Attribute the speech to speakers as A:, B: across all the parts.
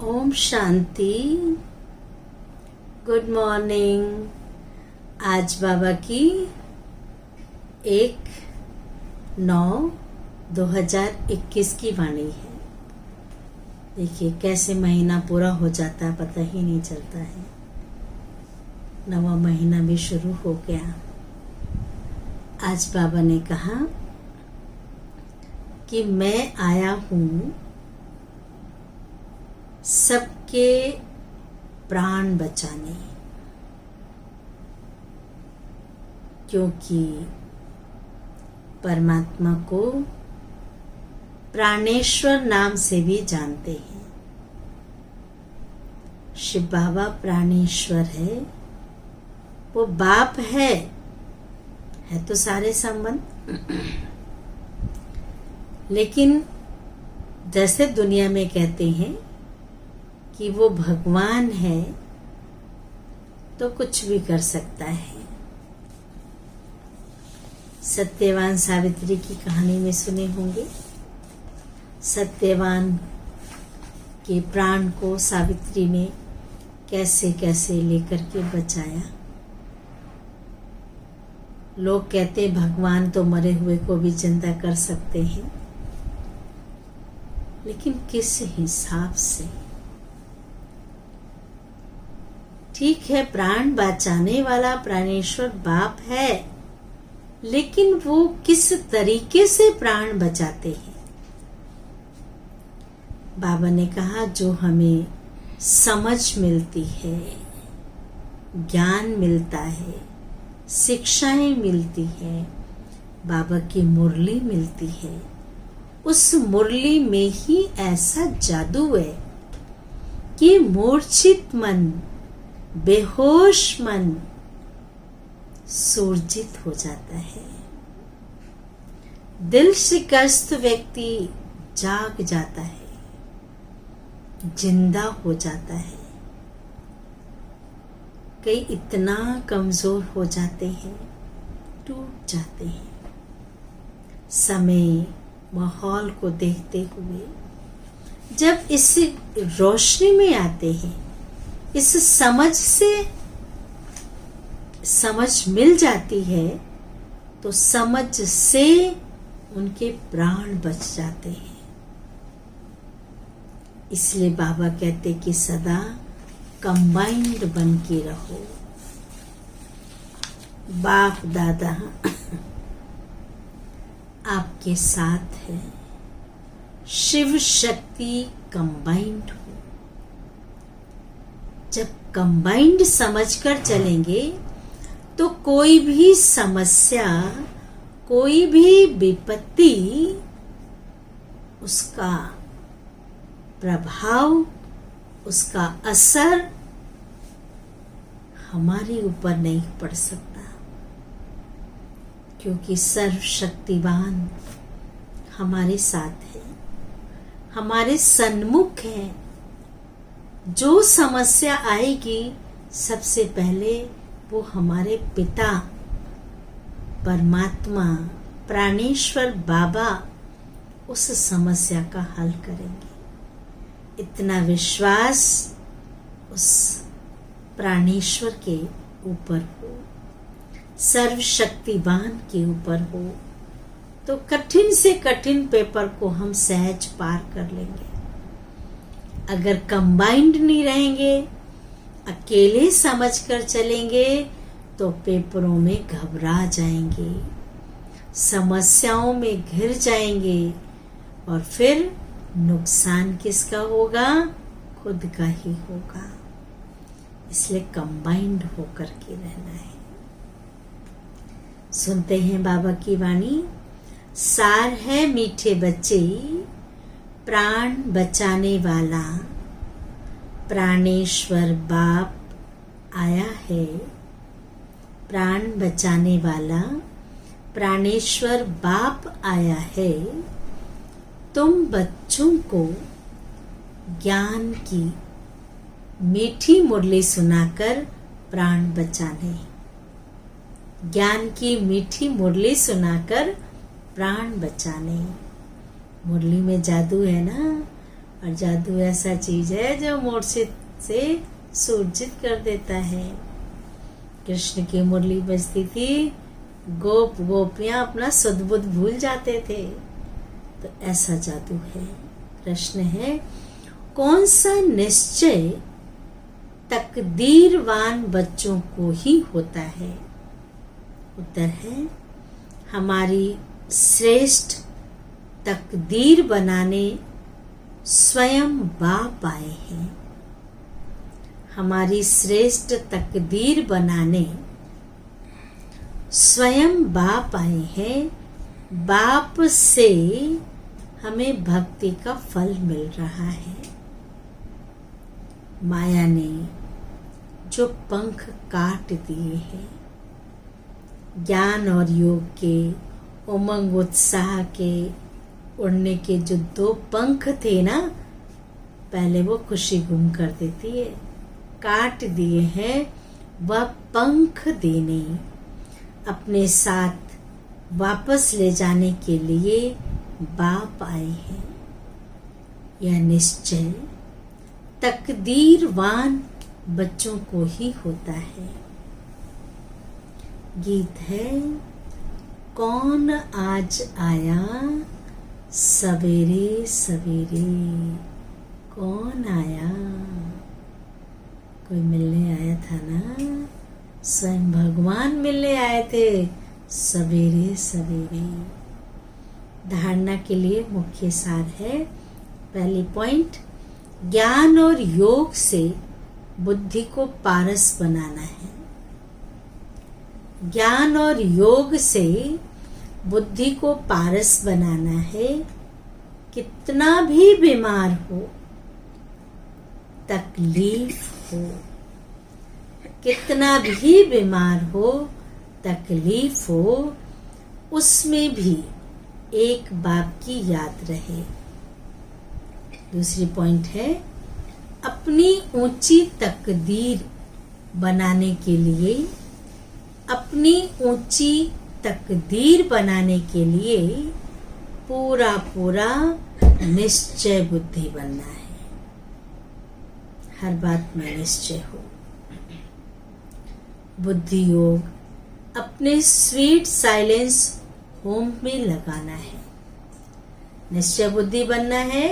A: Om Shanti. Good morning. आज बाबा की 1/9/2021 की वाणी है। देखिए कैसे महीना पूरा हो जाता है, पता ही नहीं चलता है। 9वां महीना भी शुरू हो गया। आज बाबा ने कहा कि मैं आया हूँ सबके प्राण बचाने, क्योंकि परमात्मा को प्राणेश्वर नाम से भी जानते हैं। शिव बाबा प्राणेश्वर है, वो बाप है तो सारे संबंध। लेकिन जैसे दुनिया में कहते हैं कि वो भगवान है, तो कुछ भी कर सकता है। सत्यवान सावित्री की कहानी में सुने होंगे। सत्यवान के प्राण को सावित्री ने कैसे कैसे लेकर के बचाया। लोग कहते भगवान तो मरे हुए को भी जिंदा कर सकते हैं, लेकिन किस हिसाब से? ठीक है, प्राण बचाने वाला प्राणेश्वर बाप है, लेकिन वो किस तरीके से प्राण बचाते हैं? बाबा ने कहा जो हमें समझ मिलती है, ज्ञान मिलता है, शिक्षाएं मिलती है, बाबा की मुरली मिलती है, उस मुरली में ही ऐसा जादू है कि मूर्छित मन, बेहोश मन सुरजित हो जाता है। दिल शिकस्त व्यक्ति जाग जाता है, जिंदा हो जाता है। कई इतना कमजोर हो जाते हैं, टूट जाते हैं। समय माहौल को देखते हुए जब इस रोशनी में आते हैं, इस समझ से समझ मिल जाती है, तो समझ से उनके प्राण बच जाते हैं। इसलिए बाबा कहते कि सदा कंबाइंड बन के रहो। बाप दादा आपके साथ है। शिव शक्ति कंबाइंड हो। जब कंबाइंड समझकर चलेंगे तो कोई भी समस्या, कोई भी विपत्ति, उसका प्रभाव, उसका असर हमारे ऊपर नहीं पड़ सकता, क्योंकि सर्वशक्तिवान हमारे साथ है, हमारे सन्मुख है। जो समस्या आएगी सबसे पहले वो हमारे पिता परमात्मा प्राणेश्वर बाबा उस समस्या का हल करेंगे। इतना विश्वास उस प्राणेश्वर के ऊपर हो, सर्वशक्तिवान के ऊपर हो, तो कठिन से कठिन पेपर को हम सहज पार कर लेंगे। अगर कंबाइंड नहीं रहेंगे, अकेले समझकर चलेंगे, तो पेपरों में घबरा जाएंगे, समस्याओं में घिर जाएंगे, और फिर नुकसान किसका होगा? खुद का ही होगा। इसलिए कंबाइंड होकर के रहना है। सुनते हैं बाबा की वाणी। सार है मीठे बच्चे, प्राण बचाने वाला प्राणेश्वर बाप आया है। प्राण बचाने वाला प्राणेश्वर बाप आया है। तुम बच्चों को ज्ञान की मीठी मुरली सुनाकर प्राण बचाने, ज्ञान की मीठी मुरली सुनाकर प्राण बचाने। मुरली में जादू है ना, और जादू ऐसा चीज है जो मूर्छित से सूर्जित कर देता है। कृष्ण की मुरली बजती थी, गोप गोपियां अपना सद्बुद्ध भूल जाते थे। तो ऐसा जादू है। प्रश्न है, कौन सा निश्चय तकदीरवान बच्चों को ही होता है? उत्तर है, हमारी श्रेष्ठ तकदीर बनाने स्वयं बाप आए हैं। हमारी श्रेष्ठ तकदीर बनाने स्वयं बाप आए हैं। बाप से हमें भक्ति का फल मिल रहा है। माया ने जो पंख काट दिए हैं, ज्ञान और योग के, उमंग उत्साह के, उड़ने के जो 2 पंख थे ना, पहले वो खुशी गुम कर देती है, काट दिए हैं। वह पंख देने, अपने साथ वापस ले जाने के लिए बाप आए हैं। यह निश्चय तकदीरवान बच्चों को ही होता है। गीत है, कौन आज आया सवेरे सवेरे, कौन आया? कोई मिलने आया था ना, स्वयं भगवान मिलने आए थे सवेरे सवेरे। धारणा के लिए मुख्य सार है, पहली पॉइंट, ज्ञान और योग से बुद्धि को पारस बनाना है। ज्ञान और योग से बुद्धि को पारस बनाना है। कितना भी बीमार हो, तकलीफ हो, कितना भी बीमार हो, तकलीफ हो, उसमें भी एक बाप की याद रहे। दूसरी पॉइंट है, अपनी ऊंची तकदीर बनाने के लिए, अपनी ऊंची तकदीर बनाने के लिए पूरा पूरा निश्चय बुद्धि बनना है। हर बात में निश्चय हो। बुद्धि योग अपने स्वीट साइलेंस होम में लगाना है। निश्चय बुद्धि बनना है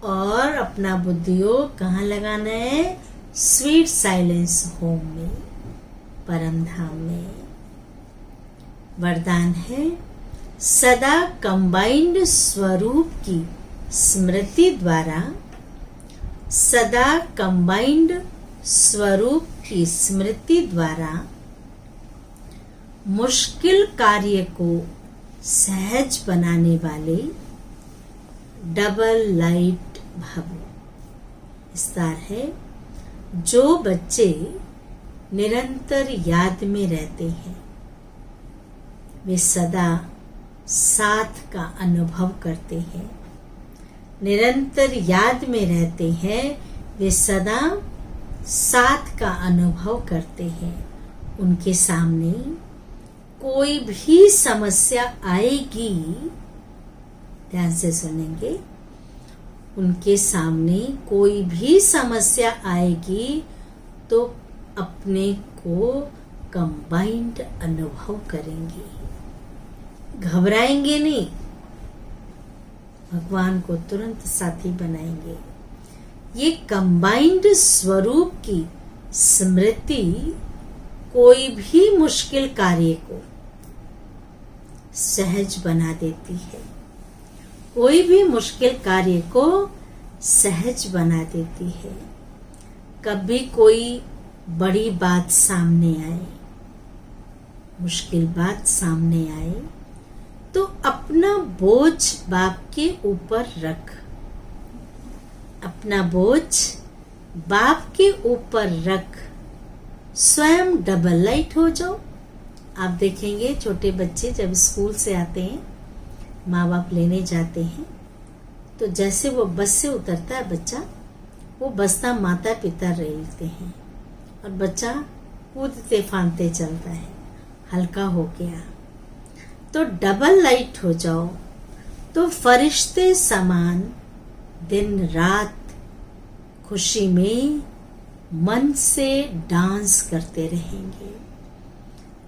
A: और अपना बुद्धि योग कहाँ लगाना है? स्वीट साइलेंस होम में, परम धाम में। वरदान है, सदा कंबाइंड स्वरूप की स्मृति द्वारा, सदा कंबाइंड स्वरूप की स्मृति द्वारा मुश्किल कार्य को सहज बनाने वाले डबल लाइट भव। विस्तार है, जो बच्चे निरंतर याद में रहते हैं वे सदा साथ का अनुभव करते हैं। निरंतर याद में रहते हैं वे सदा साथ का अनुभव करते हैं। उनके सामने कोई भी समस्या आएगी, ध्यान से सुनेंगे, उनके सामने कोई भी समस्या आएगी तो अपने को कंबाइंड अनुभव करेंगे, घबराएंगे नहीं, भगवान को तुरंत साथी बनाएंगे। ये कंबाइंड स्वरूप की स्मृति कोई भी मुश्किल कार्य को सहज बना देती है। कोई भी मुश्किल कार्य को सहज बना देती है। कभी कोई बड़ी बात सामने आए, मुश्किल बात सामने आए, तो अपना बोझ बाप के ऊपर रख, अपना बोझ बाप के ऊपर रख, स्वयं डबल लाइट हो जाओ। आप देखेंगे छोटे बच्चे जब स्कूल से आते हैं, माँ बाप लेने जाते हैं, तो जैसे वो बस से उतरता है बच्चा, वो बस्ता माता पिता रेलते हैं और बच्चा कूदते फांदते चलता है, हल्का हो गया। तो डबल लाइट हो जाओ तो फरिश्ते समान दिन रात खुशी में मन से डांस करते रहेंगे।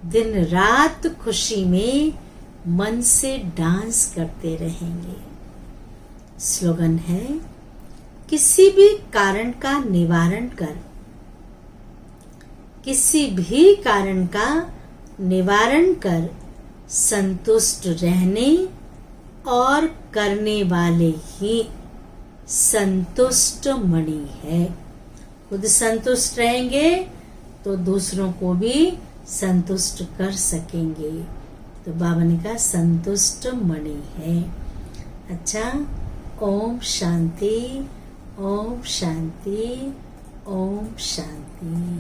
A: दिन रात खुशी में मन से डांस करते रहेंगे। स्लोगन है, किसी भी कारण का निवारण कर, किसी भी कारण का निवारण कर, संतुष्ट रहने और करने वाले ही संतुष्ट मणि है। खुद संतुष्ट रहेंगे तो दूसरों को भी संतुष्ट कर सकेंगे। तो बाबा ने कहा संतुष्ट मणि है। अच्छा, ओम शांति, ओम शांति, ओम शांति।